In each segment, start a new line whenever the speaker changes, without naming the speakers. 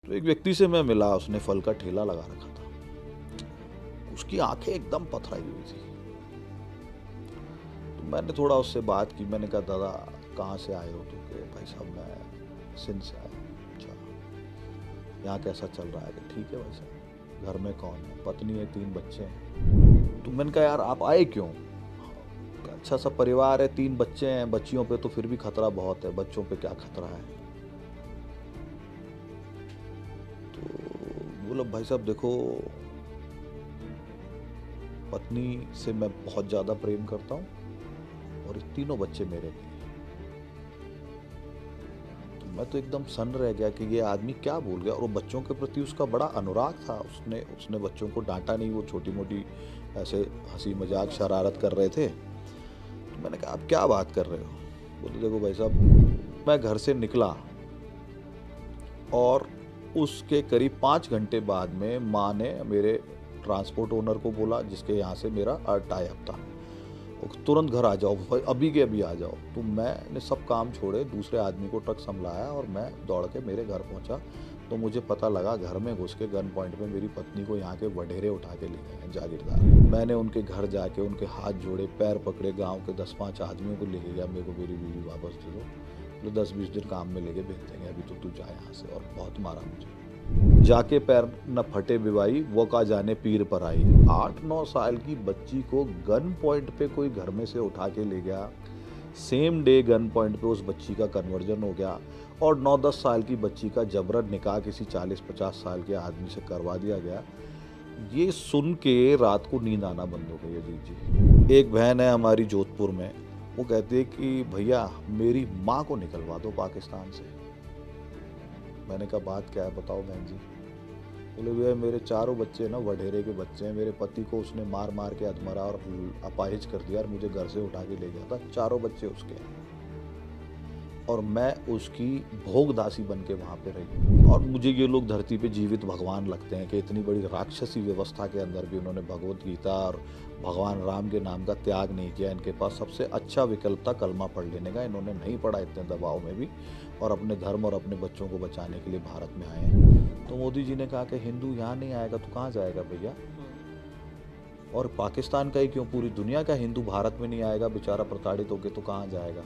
तो एक व्यक्ति से मैं मिला, उसने फल का ठेला लगा रखा था। उसकी आंखें एकदम पथराई हुई थी। तो मैंने थोड़ा उससे बात की। मैंने कहा, दादा कहाँ से आए हो? तो कि भाई साहब मैं सिंध से आया। अच्छा, यहाँ कैसा चल रहा है? कि ठीक है भाई साहब। घर में कौन है? पत्नी है, 3 बच्चे हैं। तो मैंने कहा, यार आप आए क्यों? अच्छा सा परिवार है, 3 बच्चे हैं, बच्चियों पे तो फिर भी खतरा बहुत है, बच्चों पे क्या खतरा है? तो बोला, भाई साहब देखो, पत्नी से मैं बहुत ज़्यादा प्रेम करता हूँ और 3 बच्चे मेरे नहीं। तो मैं तो एकदम सन्न रह गया कि ये आदमी क्या बोल गया। और वो बच्चों के प्रति उसका बड़ा अनुराग था। उसने बच्चों को डांटा नहीं, वो छोटी मोटी ऐसे हंसी मजाक शरारत कर रहे थे। तो मैंने कहा, आप क्या बात कर रहे हो? बोले, देखो भाई साहब, मैं घर से निकला और उसके करीब 5 घंटे बाद में माँ ने मेरे ट्रांसपोर्ट ओनर को बोला, जिसके यहाँ से मेरा टाई अप था, तुरंत घर आ जाओ भाई, अभी के अभी आ जाओ। तो मैंने सब काम छोड़े, दूसरे आदमी को ट्रक संभलाया और मैं दौड़ के मेरे घर पहुंचा। तो मुझे पता लगा, घर में घुस के गन पॉइंट पे मेरी पत्नी को यहाँ के वडेरे उठा के ले गए हैं जागीरदार। मैंने उनके घर जाके उनके हाथ जोड़े, पैर पकड़े, गाँव के 10-5 आदमियों को लेके गया। मेरे को मेरी बीवी वापस दे दो, तो 10-20 दिन काम में लेके भेज देंगे, अभी तो तू जा यहाँ से। और बहुत मारा मुझे। जाके पैर न फटे बिवाई, वो का जाने पीर पर आई। 8-9 साल की बच्ची को गन पॉइंट पे कोई घर में से उठा के ले गया। सेम डे गन पॉइंट पे उस बच्ची का कन्वर्जन हो गया और 9-10 साल की बच्ची का जबरन निकाह किसी 40-50 साल के आदमी से करवा दिया गया। ये सुन के रात को नींद आना बंद हो गई। अजीत जी, एक बहन है हमारी जोधपुर में, वो कहती है कि भैया मेरी माँ को निकलवा दो पाकिस्तान से। मैंने कहा, बात क्या है बताओ बहन जी? बोले, भैया मेरे 4 बच्चे ना वडेरे के बच्चे हैं, मेरे पति को उसने मार मार के अधमरा और अपाहिज कर दिया और मुझे घर से उठा के ले गया था। 4 बच्चे उसके हैं और मैं उसकी भोगदासी बन के वहाँ पे रही। और मुझे ये लोग धरती पे जीवित भगवान लगते हैं कि इतनी बड़ी राक्षसी व्यवस्था के अंदर भी उन्होंने भगवत गीता और भगवान राम के नाम का त्याग नहीं किया। इनके पास सबसे अच्छा विकल्प था कलमा पढ़ लेने का। इन्होंने नहीं पढ़ा इतने दबाव में भी, और अपने धर्म और अपने बच्चों को बचाने के लिए भारत में आए हैं। तो मोदी जी ने कहा कि हिंदू यहाँ नहीं आएगा तो कहाँ जाएगा भैया? और पाकिस्तान का ही क्यों, पूरी दुनिया का हिंदू भारत में नहीं आएगा बेचारा प्रताड़ित होकर, तो कहाँ जाएगा?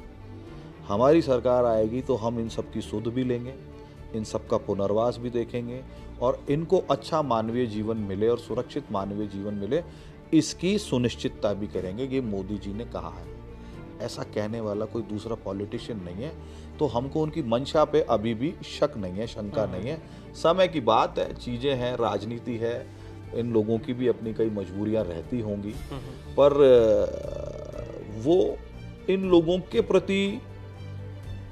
हमारी सरकार आएगी तो हम इन सब की सुध भी लेंगे, इन सब का पुनर्वास भी देखेंगे और इनको अच्छा मानवीय जीवन मिले और सुरक्षित मानवीय जीवन मिले, इसकी सुनिश्चितता भी करेंगे। ये मोदी जी ने कहा है। ऐसा कहने वाला कोई दूसरा पॉलिटिशियन नहीं है। तो हमको उनकी मंशा पे अभी भी शक नहीं है, शंका नहीं है। समय की बात है, चीज़ें हैं, राजनीति है, इन लोगों की भी अपनी कई मजबूरियां रहती होंगी, पर वो इन लोगों के प्रति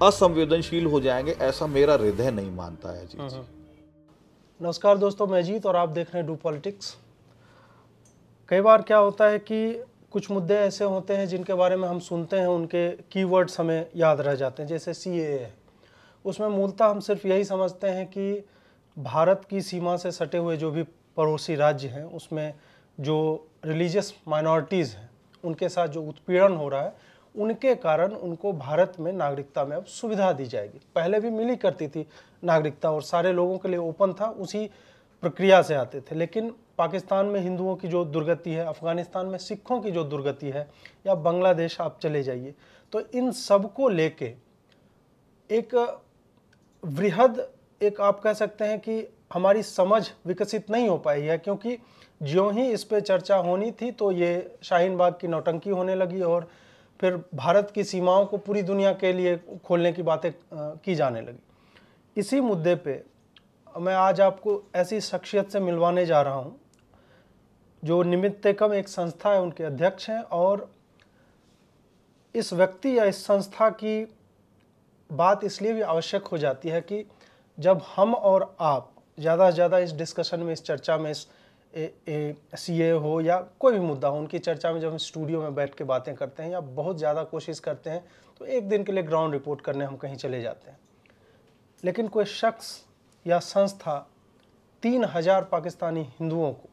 असंवेदनशील हो जाएंगे, ऐसा मेरा हृदय नहीं मानता है। जी जी।
नमस्कार दोस्तों, मैं अजीत और आप देख रहे हैं डू पॉलिटिक्स। कई बार क्या होता है कि कुछ मुद्दे ऐसे होते हैं जिनके बारे में हम सुनते हैं, उनके कीवर्ड्स हमें याद रह जाते हैं। जैसे सीएए है, उसमें मूलतः हम सिर्फ यही समझते हैं कि भारत की सीमा से सटे हुए जो भी पड़ोसी राज्य हैं, उसमें जो रिलीजियस माइनॉरिटीज़ हैं उनके साथ जो उत्पीड़न हो रहा है, उनके कारण उनको भारत में नागरिकता में अब सुविधा दी जाएगी। पहले भी मिली करती थी नागरिकता और सारे लोगों के लिए ओपन था, उसी प्रक्रिया से आते थे। लेकिन पाकिस्तान में हिंदुओं की जो दुर्गति है, अफ़गानिस्तान में सिखों की जो दुर्गति है, या बांग्लादेश आप चले जाइए, तो इन सब को लेके एक वृहद, एक आप कह सकते हैं कि हमारी समझ विकसित नहीं हो पाई है। क्योंकि ज्यों ही इस पे चर्चा होनी थी तो ये शाहीन बाग की नौटंकी होने लगी और फिर भारत की सीमाओं को पूरी दुनिया के लिए खोलने की बातें की जाने लगी। इसी मुद्दे पे मैं आज आपको ऐसी शख्सियत से मिलवाने जा रहा हूँ जो निमित्तकम एक संस्था है, उनके अध्यक्ष हैं। और इस व्यक्ति या इस संस्था की बात इसलिए भी आवश्यक हो जाती है कि जब हम और आप ज़्यादा से ज़्यादा इस डिस्कशन में, इस चर्चा में, इस सीए हो या कोई भी मुद्दा हो, उनकी चर्चा में जब हम स्टूडियो में बैठ के बातें करते हैं या बहुत ज़्यादा कोशिश करते हैं तो एक दिन के लिए ग्राउंड रिपोर्ट करने हम कहीं चले जाते हैं। लेकिन कोई शख्स या संस्था 3000 पाकिस्तानी हिंदुओं को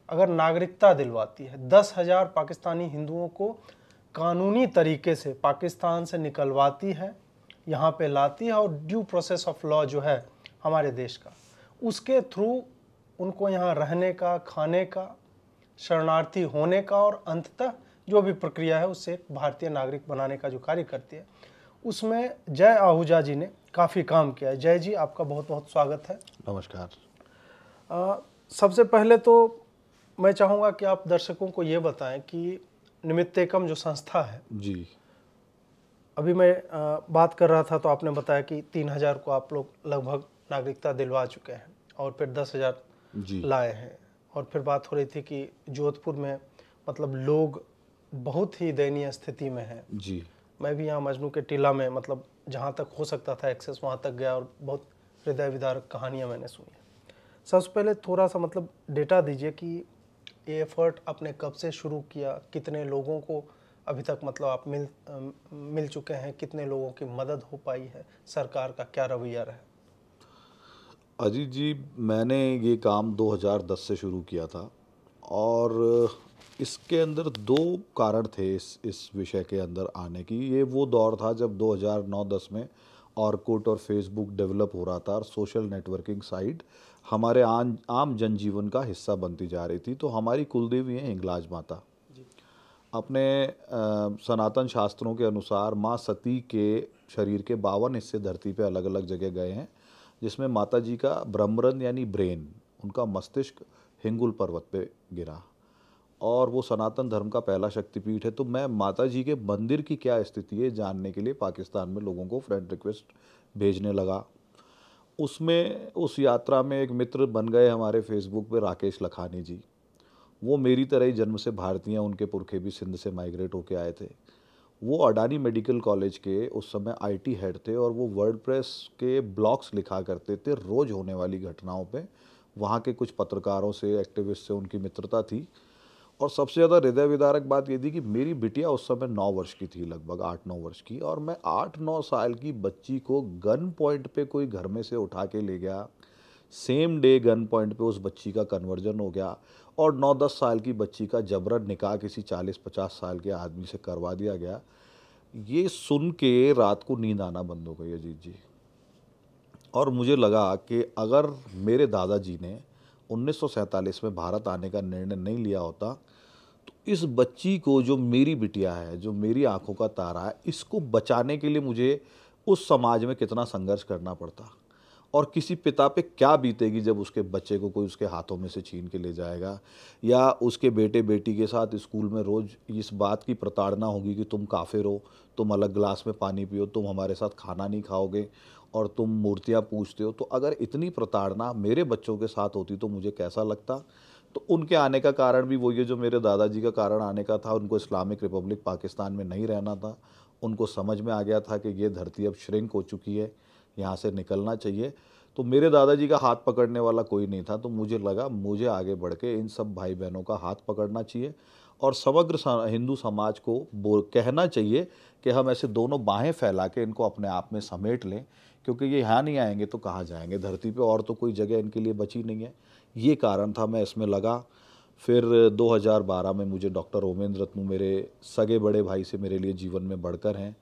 अगर नागरिकता दिलवाती है, 10,000 पाकिस्तानी हिंदुओं को कानूनी तरीके से पाकिस्तान से निकलवाती है, यहाँ पे लाती है और ड्यू प्रोसेस ऑफ लॉ जो है हमारे देश का, उसके थ्रू उनको यहाँ रहने का, खाने का, शरणार्थी होने का और अंततः जो भी प्रक्रिया है उससे एक भारतीय नागरिक बनाने का जो कार्य करती है, उसमें जय आहूजा जी ने काफ़ी काम किया है। जय जी, आपका बहुत बहुत स्वागत है।
नमस्कार।
सबसे पहले तो मैं चाहूँगा कि आप दर्शकों को ये बताएं कि निमित्तेकम जो संस्था है
जी
अभी मैं बात कर रहा था तो आपने बताया कि 3000 को आप लोग लगभग नागरिकता दिलवा चुके हैं और फिर 10,000
जी
लाए हैं। और फिर बात हो रही थी कि जोधपुर में मतलब लोग बहुत ही दयनीय स्थिति में हैं।
जी
मैं भी यहाँ मजनू के टीला में मतलब जहाँ तक हो सकता था एक्सेस वहाँ तक गया और बहुत हृदय विदारक कहानियाँ मैंने सुनी हैं। सबसे पहले थोड़ा सा मतलब डेटा दीजिए कि ये एफर्ट आपने कब से शुरू किया, कितने लोगों को अभी तक मतलब आप मिल चुके हैं, कितने लोगों की मदद हो पाई है, सरकार का क्या रवैया रहा?
अजीत जी, मैंने ये काम 2010 से शुरू किया था और इसके अंदर दो कारण थे इस विषय के अंदर आने की। ये वो दौर था जब 2009-10 में ऑर्कुट और फेसबुक डेवलप हो रहा था और सोशल नेटवर्किंग साइट हमारे आम जनजीवन का हिस्सा बनती जा रही थी। तो हमारी कुलदेवी है हिंगलाज माता। अपने सनातन शास्त्रों के अनुसार माँ सती के शरीर के 52 हिस्से धरती पे अलग अलग जगह गए हैं, जिसमें माता जी का ब्रह्मरंध्र यानी ब्रेन, उनका मस्तिष्क हिंगुल पर्वत पे गिरा और वो सनातन धर्म का पहला शक्तिपीठ है। तो मैं माता जी के मंदिर की क्या स्थिति है जानने के लिए पाकिस्तान में लोगों को फ्रेंड रिक्वेस्ट भेजने लगा। उसमें उस यात्रा में एक मित्र बन गए हमारे फेसबुक पे, राकेश लखानी जी। वो मेरी तरह ही जन्म से भारतीय हैं, उनके पुरखे भी सिंध से माइग्रेट होके आए थे। वो अडानी मेडिकल कॉलेज के उस समय आईटी हेड थे और वो वर्डप्रेस के ब्लॉग्स लिखा करते थे रोज़ होने वाली घटनाओं पे। वहाँ के कुछ पत्रकारों से, एक्टिविस्ट से उनकी मित्रता थी। और सबसे ज़्यादा हृदय विदारक बात ये थी कि मेरी बिटिया उस समय 9 वर्ष की थी, लगभग 8-9 वर्ष की, और मैं 8-9 साल की बच्ची को गन पॉइंट पे कोई घर में से उठा के ले गया। सेम डे गन पॉइंट पे उस बच्ची का कन्वर्जन हो गया और 9-10 साल की बच्ची का जबरन निकाह किसी 40-50 साल के आदमी से करवा दिया गया। ये सुन के रात को नींद आना बंद हो गई अजीत जी। और मुझे लगा कि अगर मेरे दादाजी ने 1947 में भारत आने का निर्णय नहीं लिया होता तो इस बच्ची को, जो मेरी बिटिया है, जो मेरी आंखों का तारा है, इसको बचाने के लिए मुझे उस समाज में कितना संघर्ष करना पड़ता और किसी पिता पे क्या बीतेगी जब उसके बच्चे को कोई उसके हाथों में से छीन के ले जाएगा, या उसके बेटे बेटी के साथ स्कूल में रोज़ इस बात की प्रताड़ना होगी कि तुम काफिर हो, तुम अलग गिलास में पानी पियो, तुम हमारे साथ खाना नहीं खाओगे और तुम मूर्तियाँ पूजते हो। तो अगर इतनी प्रताड़ना मेरे बच्चों के साथ होती तो मुझे कैसा लगता। तो उनके आने का कारण भी वही है जो मेरे दादाजी का कारण आने का था। उनको इस्लामिक रिपब्लिक पाकिस्तान में नहीं रहना था। उनको समझ में आ गया था कि ये धरती अब श्रिंक हो चुकी है, यहाँ से निकलना चाहिए। तो मेरे दादाजी का हाथ पकड़ने वाला कोई नहीं था। तो मुझे लगा मुझे आगे बढ़ के इन सब भाई बहनों का हाथ पकड़ना चाहिए और समग्र हिंदू समाज को कहना चाहिए कि हम ऐसे दोनों बाहें फैला के इनको अपने आप में समेट लें, क्योंकि ये यहाँ नहीं आएंगे तो कहाँ जाएंगे, धरती पे और तो कोई जगह इनके लिए बची नहीं है। ये कारण था, मैं इसमें लगा। फिर 2012 में मुझे डॉक्टर ओमेंद्र रत्नू, मेरे सगे बड़े भाई से मेरे लिए जीवन में बढ़कर हैं,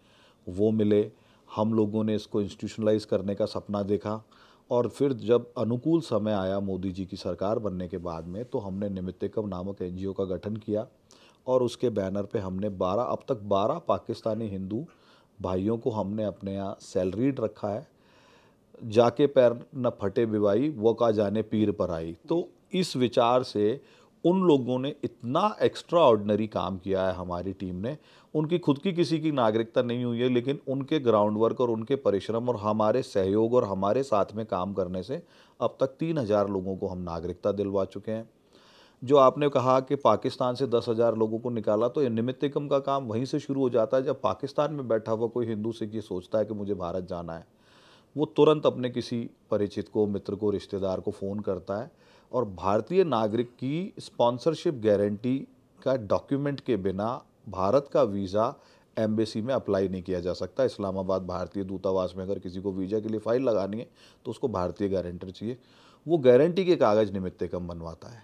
वो मिले। हम लोगों ने इसको इंस्टीट्यूशनलाइज करने का सपना देखा और फिर जब अनुकूल समय आया मोदी जी की सरकार बनने के बाद में, तो हमने निमित्तेकम नामक एनजीओ का गठन किया और उसके बैनर पे हमने अब तक 12 पाकिस्तानी हिंदू भाइयों को हमने अपने यहाँ सैलरीड रखा है। जाके पैर न फटे बिवाई, वो का जाने पीर पर आई। तो इस विचार से उन लोगों ने इतना एक्स्ट्रा ऑर्डिनरी काम किया है हमारी टीम ने। उनकी खुद की किसी की नागरिकता नहीं हुई है, लेकिन उनके ग्राउंड वर्क और उनके परिश्रम और हमारे सहयोग और हमारे साथ में काम करने से अब तक 3000 लोगों को हम नागरिकता दिलवा चुके हैं। जो आपने कहा कि पाकिस्तान से 10,000 लोगों को निकाला, तो ये निमित्तेकम का काम वहीं से शुरू हो जाता है जब पाकिस्तान में बैठा हुआ कोई हिंदू सिख ये सोचता है कि मुझे भारत जाना है। वो तुरंत अपने किसी परिचित को, मित्र को, रिश्तेदार को फ़ोन करता है और भारतीय नागरिक की स्पॉन्सरशिप गारंटी का डॉक्यूमेंट के बिना भारत का वीज़ा एम्बेसी में अप्लाई नहीं किया जा सकता। इस्लामाबाद भारतीय दूतावास में अगर किसी को वीज़ा के लिए फ़ाइल लगानी है तो उसको भारतीय गारंटर चाहिए। वो गारंटी के कागज़ निमित्तेकम बनवाता है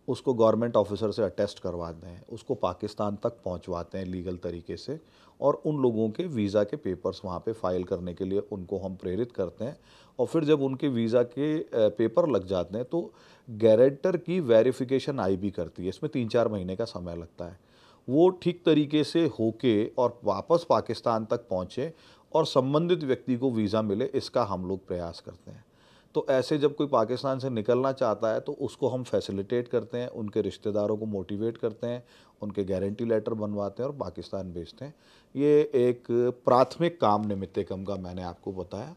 उसको गवर्नमेंट ऑफिसर से अटेस्ट करवाते हैं, उसको पाकिस्तान तक पहुंचवाते हैं लीगल तरीके से, और उन लोगों के वीज़ा के पेपर्स वहाँ पे फाइल करने के लिए उनको हम प्रेरित करते हैं। और फिर जब उनके वीज़ा के पेपर लग जाते हैं तो गारंटर की वेरिफिकेशन आईबी करती है, इसमें 3-4 महीने का समय लगता है। वो ठीक तरीके से होके और वापस पाकिस्तान तक पहुँचे और संबंधित व्यक्ति को वीज़ा मिले, इसका हम लोग प्रयास करते हैं। तो ऐसे जब कोई पाकिस्तान से निकलना चाहता है तो उसको हम फैसिलिटेट करते हैं, उनके रिश्तेदारों को मोटिवेट करते हैं, उनके गारंटी लेटर बनवाते हैं और पाकिस्तान भेजते हैं। ये एक प्राथमिक काम निमित्तकम का मैंने आपको बताया।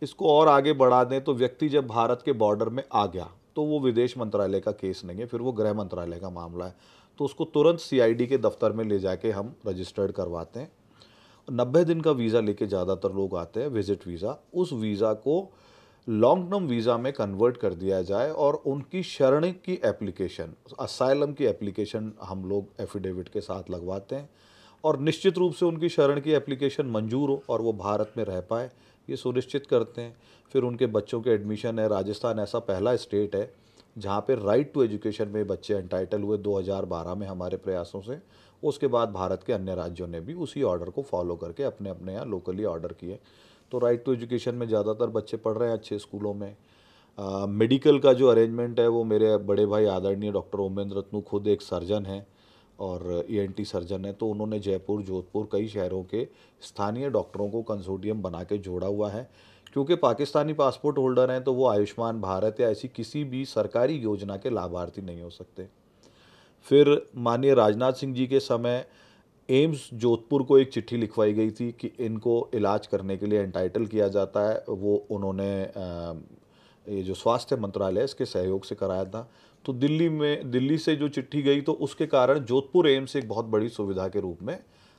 इसको और आगे बढ़ा दें तो व्यक्ति जब भारत के बॉर्डर में आ गया तो वो विदेश मंत्रालय का केस नहीं है, फिर वो गृह मंत्रालय का मामला है, तो उसको तुरंत सीआईडी के दफ्तर में ले जाके हम रजिस्टर्ड करवाते हैं। 90 दिन का वीज़ा लेके ज़्यादातर लोग आते हैं, विजिट वीज़ा। उस वीज़ा को लॉन्ग टर्म वीज़ा में कन्वर्ट कर दिया जाए और उनकी शरण की एप्लीकेशन, असाइलम की एप्लीकेशन हम लोग एफिडेविट के साथ लगवाते हैं, और निश्चित रूप से उनकी शरण की एप्लीकेशन मंजूर हो और वो भारत में रह पाए, ये सुनिश्चित करते हैं। फिर उनके बच्चों के एडमिशन है। राजस्थान ऐसा पहला स्टेट है जहाँ पे राइट टू एजुकेशन में बच्चे एंटाइटल हुए 2012 में हमारे प्रयासों से। उसके बाद भारत के अन्य राज्यों ने भी उसी ऑर्डर को फॉलो करके अपने अपने यहाँ लोकली ऑर्डर किए। तो राइट टू एजुकेशन में ज़्यादातर बच्चे पढ़ रहे हैं अच्छे स्कूलों में। मेडिकल का जो अरेंजमेंट है वो मेरे बड़े भाई आदरणीय डॉक्टर ओमेंद्र रत्नू खुद एक सर्जन हैं और ईएनटी सर्जन है, तो उन्होंने जयपुर, जोधपुर, कई शहरों के स्थानीय डॉक्टरों को कंसोर्टियम बना के जोड़ा हुआ है। क्योंकि पाकिस्तानी पासपोर्ट होल्डर हैं तो वो आयुष्मान भारत या ऐसी किसी भी सरकारी योजना के लाभार्थी नहीं हो सकते। फिर माननीय राजनाथ सिंह जी के समय एम्स जोधपुर को एक चिट्ठी लिखवाई गई थी कि इनको इलाज करने के लिए एंटाइटल किया जाता है, वो उन्होंने ये जो स्वास्थ्य मंत्रालय है इसके सहयोग से कराया था। तो दिल्ली से जो चिट्ठी गई तो उसके कारण जोधपुर एम्स एक बहुत बड़ी सुविधा के रूप में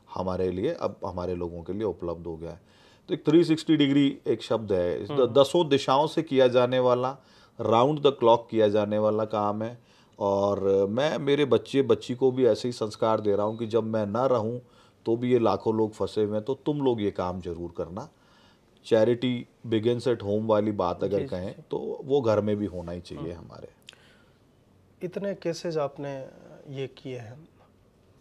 हमारे लिए, अब हमारे लोगों के लिए उपलब्ध हो गया है। तो एक 360 डिग्री एक शब्द है, दसों दिशाओं से किया जाने वाला, राउंड द क्लॉक किया जाने वाला काम है। और मैं मेरे बच्ची को भी ऐसे ही संस्कार दे रहा हूँ कि जब मैं ना रहूँ तो भी ये लाखों लोग फंसे हुए हैं, तो तुम लोग ये काम जरूर करना। चैरिटी बिगिंस एट होम वाली बात अगर कहें तो वो घर में भी होना ही चाहिए हमारे।
इतने केसेस आपने ये किए हैं,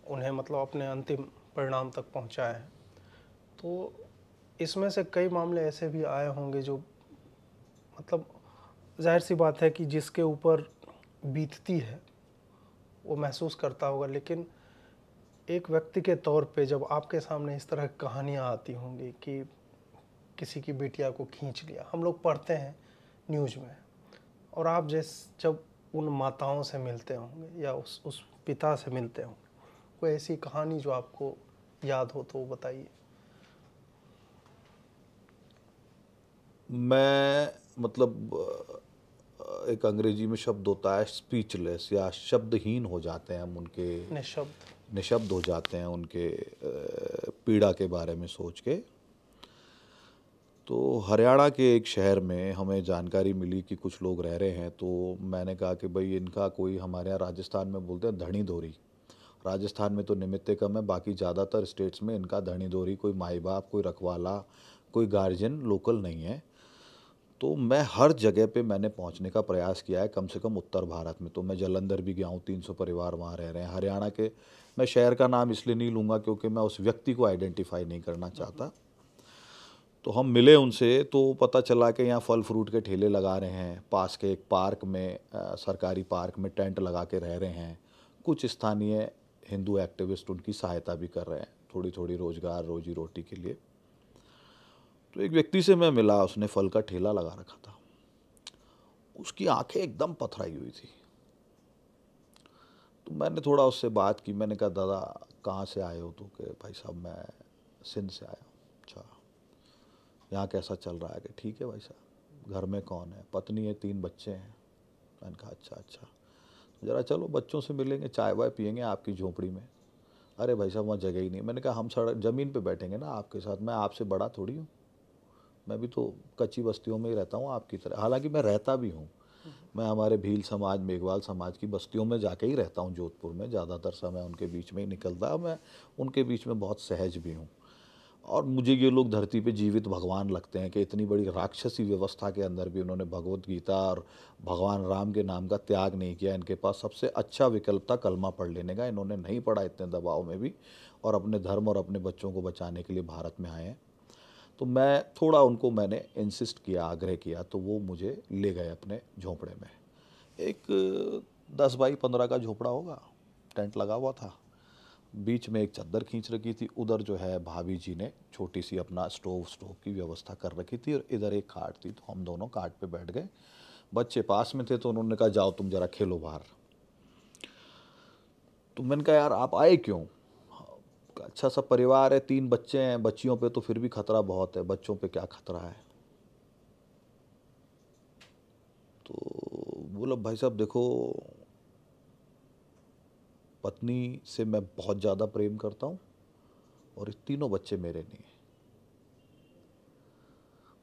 उन्हें मतलब अपने अंतिम परिणाम तक पहुंचाए हैं, तो इसमें से कई मामले ऐसे भी आए होंगे जो मतलब जाहिर सी बात है कि जिसके ऊपर बीतती है वो महसूस करता होगा, लेकिन एक व्यक्ति के तौर पे जब आपके सामने इस तरह की कहानियाँ आती होंगी कि किसी की बिटिया को खींच लिया, हम लोग पढ़ते हैं न्यूज़ में, और आप जब उन माताओं से मिलते होंगे या उस पिता से मिलते होंगे, कोई ऐसी कहानी जो आपको याद हो तो वो बताइए।
मैं मतलब एक अंग्रेजी में शब्द होता है स्पीचलेस, या शब्दहीन हो जाते हैं हम, उनके निशब्द हो जाते हैं उनके पीड़ा के बारे में सोच के। तो हरियाणा के एक शहर में हमें जानकारी मिली कि कुछ लोग रह रहे हैं, तो मैंने कहा कि भाई इनका कोई, हमारे यहाँ राजस्थान में बोलते हैं धनी धोरी, राजस्थान में तो निमित्त कम है, बाकी ज़्यादातर स्टेट्स में इनका धनी धोरी, कोई माई बाप, कोई रखवाला, कोई गार्जियन लोकल नहीं है। तो मैं हर जगह पे मैंने पहुंचने का प्रयास किया है, कम से कम उत्तर भारत में। तो मैं जालंधर भी गया हूँ, 300 परिवार वहाँ रह रहे हैं। हरियाणा के, मैं शहर का नाम इसलिए नहीं लूँगा क्योंकि मैं उस व्यक्ति को आइडेंटिफाई नहीं करना चाहता। तो हम मिले उनसे तो पता चला कि यहाँ फल फ्रूट के ठेले लगा रहे हैं, पास के एक पार्क में, सरकारी पार्क में टेंट लगा के रह रहे हैं। कुछ स्थानीय हिंदू एक्टिविस्ट उनकी सहायता भी कर रहे हैं थोड़ी थोड़ी रोजगार, रोजी रोटी के लिए। तो एक व्यक्ति से मैं मिला, उसने फल का ठेला लगा रखा था, उसकी आंखें एकदम पथराई हुई थी। तो मैंने थोड़ा उससे बात की, मैंने कहा दादा कहाँ से आए हो? तो कि भाई साहब मैं सिंध से आया हूँ। अच्छा, यहाँ कैसा चल रहा है? कि ठीक है भाई साहब। घर में कौन है? पत्नी है, 3 बच्चे हैं। मैंने कहा अच्छा अच्छा, तो ज़रा चलो बच्चों से मिलेंगे, चाय वाय पियेंगे आपकी झोपड़ी में। अरे भाई साहब वहाँ जगह ही नहीं। मैंने कहा हम सड़क ज़मीन पे बैठेंगे ना आपके साथ, मैं आपसे बड़ा थोड़ी हूँ, मैं भी तो कच्ची बस्तियों में ही रहता हूँ आपकी तरह। हालांकि मैं रहता भी हूँ, मैं हमारे भील समाज, मेघवाल समाज की बस्तियों में जाके ही रहता हूँ जोधपुर में, ज़्यादातर समय उनके बीच में ही निकलता है, मैं उनके बीच में बहुत सहज भी हूँ। और मुझे ये लोग धरती पे जीवित भगवान लगते हैं कि इतनी बड़ी राक्षसी व्यवस्था के अंदर भी उन्होंने भगवत गीता और भगवान राम के नाम का त्याग नहीं किया। इनके पास सबसे अच्छा विकल्प था कलमा पढ़ लेने का, इन्होंने नहीं पढ़ा इतने दबाव में भी, और अपने धर्म और अपने बच्चों को बचाने के लिए भारत में आए हैं। तो मैं थोड़ा उनको मैंने इंसिस्ट किया, आग्रह किया, तो वो मुझे ले गए अपने झोंपड़े में। एक 10 बाई 15 का झोपड़ा होगा, टेंट लगा हुआ था, बीच में एक चादर खींच रखी थी, उधर जो है भाभी जी ने छोटी सी अपना स्टोव की व्यवस्था कर रखी थी, और इधर एक खाट थी। तो हम दोनों खाट पे बैठ गए, बच्चे पास में थे, तो उन्होंने कहा जाओ तुम जरा खेलो बाहर। तो मैंने कहा यार आप आए क्यों? अच्छा सा परिवार है, 3 बच्चे हैं, बच्चियों पे तो फिर भी खतरा बहुत है, बच्चों पे क्या खतरा है? तो बोला भाई साहब देखो, पत्नी से मैं बहुत ज़्यादा प्रेम करता हूँ और ये तीनों बच्चे मेरे नहीं हैं।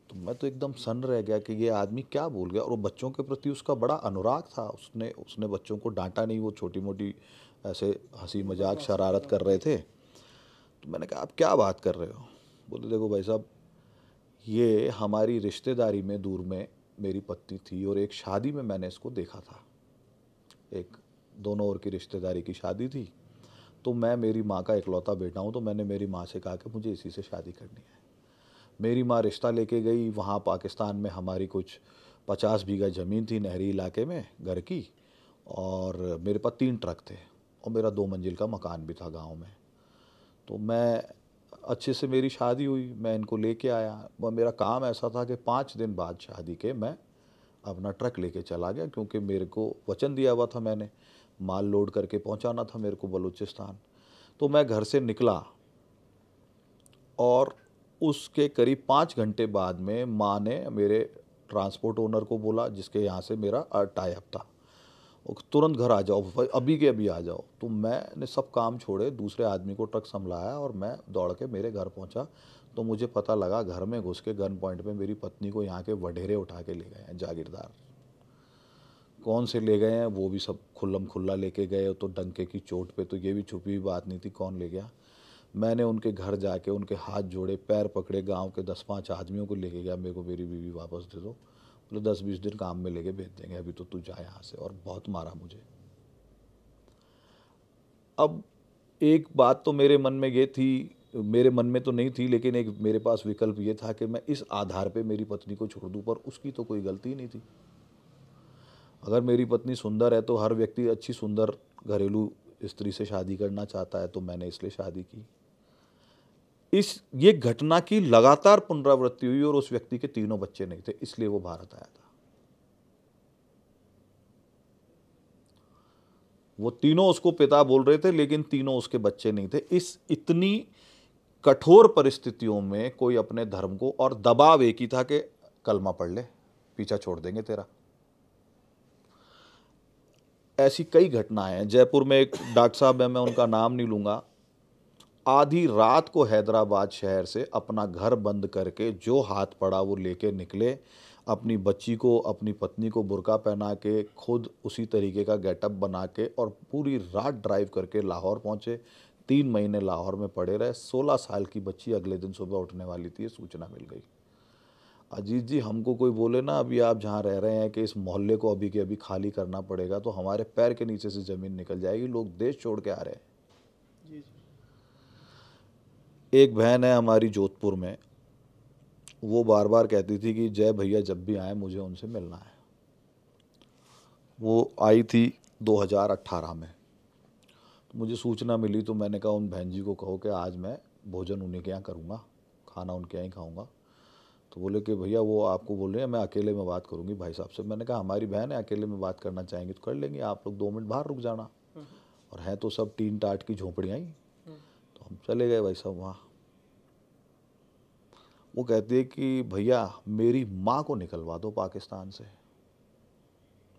तो मैं तो एकदम सन्न रह गया कि ये आदमी क्या बोल गया, और वो बच्चों के प्रति उसका बड़ा अनुराग था। उसने उसने बच्चों को डांटा नहीं, वो छोटी मोटी ऐसे हंसी मजाक शरारत कर रहे थे। तो मैंने कहा आप क्या बात कर रहे हो? बोले देखो भाई साहब, ये हमारी रिश्तेदारी में दूर में मेरी पत्नी थी, और एक शादी में मैंने इसको देखा था, एक दोनों ओर की रिश्तेदारी की शादी थी। तो मैं मेरी माँ का इकलौता बेटा हूँ, तो मैंने मेरी माँ से कहा कि मुझे इसी से शादी करनी है। मेरी माँ रिश्ता लेके गई, वहाँ पाकिस्तान में हमारी कुछ 50 बीघा ज़मीन थी नहरी इलाके में घर की, और मेरे पास 3 ट्रक थे, और मेरा 2 मंजिल का मकान भी था गांव में। तो मैं अच्छे से मेरी शादी हुई, मैं इनको लेके आया। वह मेरा काम ऐसा था कि 5 दिन बाद शादी के मैं अपना ट्रक लेके चला गया, क्योंकि मेरे को वचन दिया हुआ था, मैंने माल लोड करके पहुंचाना था मेरे को बलूचिस्तान। तो मैं घर से निकला, और उसके करीब 5 घंटे बाद में माँ ने मेरे ट्रांसपोर्ट ओनर को बोला, जिसके यहाँ से मेरा टाई अप था, वो तुरंत घर आ जाओ, अभी के अभी आ जाओ। तो मैंने सब काम छोड़े, दूसरे आदमी को ट्रक संभलाया, और मैं दौड़ के मेरे घर पहुँचा। तो मुझे पता लगा घर में घुस के गन पॉइंट पे मेरी पत्नी को यहाँ के वडेरे उठा के ले गए हैं जागीरदार। कौन से ले गए हैं वो भी सब खुल्लम खुल्ला लेके गए, तो डंके की चोट पे, तो ये भी छुपी हुई बात नहीं थी कौन ले गया। मैंने उनके घर जाके उनके हाथ जोड़े, पैर पकड़े, गांव के 10-5 आदमियों को लेके गया, मेरे को मेरी बीवी वापस दे दो। बोले 10-20 दिन काम में लेके भेज देंगे, अभी तो तू जा यहाँ से। और बहुत मारा मुझे। अब एक बात तो मेरे मन में ये थी, मेरे मन में तो नहीं थी, लेकिन एक मेरे पास विकल्प ये था कि मैं इस आधार पे मेरी पत्नी को छोड़ दूं, पर उसकी तो कोई गलती नहीं थी। अगर मेरी पत्नी सुंदर है तो हर व्यक्ति अच्छी सुंदर घरेलू स्त्री से शादी करना चाहता है, तो मैंने इसलिए शादी की। ये घटना की लगातार पुनरावृत्ति हुई, और उस व्यक्ति के 3 बच्चे नहीं थे, इसलिए वो भारत आया था। वो तीनों उसको पिता बोल रहे थे, लेकिन तीनों उसके बच्चे नहीं थे। इस इतनी कठोर परिस्थितियों में कोई अपने धर्म को, और दबाव एक ही था कि कलमा पढ़ ले, पीछा छोड़ देंगे तेरा। ऐसी कई घटनाएं हैं। जयपुर में एक डॉक्टर साहब है, मैं उनका नाम नहीं लूंगा, आधी रात को हैदराबाद शहर से अपना घर बंद करके जो हाथ पड़ा वो लेके निकले, अपनी बच्ची को, अपनी पत्नी को बुर्का पहना के, खुद उसी तरीके का गेटअप बना के, और पूरी रात ड्राइव करके लाहौर पहुंचे। 3 महीने लाहौर में पड़े रहे। 16 साल की बच्ची अगले दिन सुबह उठने वाली थी, सूचना मिल गई। अजीत जी, हमको कोई बोले ना अभी आप जहाँ रह रहे हैं कि इस मोहल्ले को अभी के अभी खाली करना पड़ेगा, तो हमारे पैर के नीचे से ज़मीन निकल जाएगी। लोग देश छोड़ के आ रहे हैं।
जी।
एक बहन है हमारी जोधपुर में, वो बार बार कहती थी कि जय भैया जब भी आए मुझे उनसे मिलना है। वो आई थी 2018 में। मुझे सूचना मिली, तो मैंने कहा उन बहन जी को कहो कि आज मैं भोजन उन्हीं के यहाँ करूँगा, खाना उनके यहाँ ही खाऊँगा। तो बोले कि भैया वो आपको बोल रहे हैं, मैं अकेले में बात करूँगी भाई साहब से। मैंने कहा हमारी बहन है, अकेले में बात करना चाहेंगे तो कर लेंगे, आप लोग 2 मिनट बाहर रुक जाना। और हैं तो सब टीन टाट की झोंपड़ियाँ ही। तो हम चले गए भाई साहब वहाँ। वो कहती है कि भैया मेरी माँ को निकलवा दो पाकिस्तान से।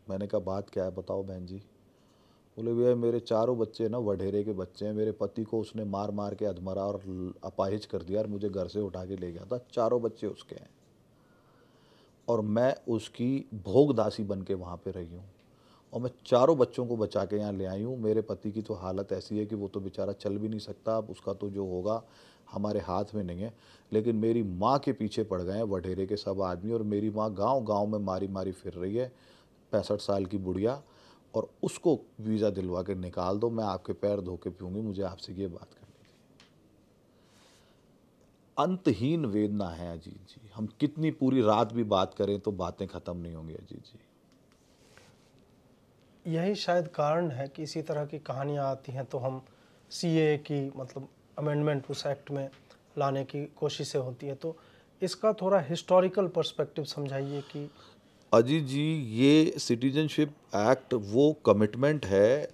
मैंने कहा बात क्या है बताओ बहन जी। बोले भैया मेरे 4 बच्चे ना वढेरे के बच्चे हैं, मेरे पति को उसने मार मार के अधमरा और अपाहिज कर दिया, और मुझे घर से उठा के ले गया था। 4 बच्चे उसके हैं, और मैं उसकी भोग दासी बन के वहाँ पर रही हूँ। और मैं चारों बच्चों को बचा के यहाँ ले आई हूँ। मेरे पति की तो हालत ऐसी है कि वो तो बेचारा चल भी नहीं सकता, अब उसका तो जो होगा हमारे हाथ में नहीं है। लेकिन मेरी माँ के पीछे पड़ गए हैं वडेरे के सब आदमी, और मेरी माँ गांव-गांव में मारी मारी फिर रही है, 65 साल की बुढ़िया, और उसको वीज़ा दिलवा के निकाल दो, मैं आपके पैर धो के पीऊँगी, मुझे आपसे ये बात करनी थी। अंतहीन वेदना है अजीत जी, हम कितनी पूरी रात भी बात करें तो बातें ख़त्म नहीं होंगी अजीत जी।
यही शायद कारण है कि इसी तरह की कहानियाँ आती हैं तो हम सीए की मतलब अमेंडमेंट उस एक्ट में लाने की कोशिशें होती है। तो इसका थोड़ा हिस्टोरिकल पर्सपेक्टिव समझाइए कि
अजीत जी, ये सिटीजनशिप एक्ट वो कमिटमेंट है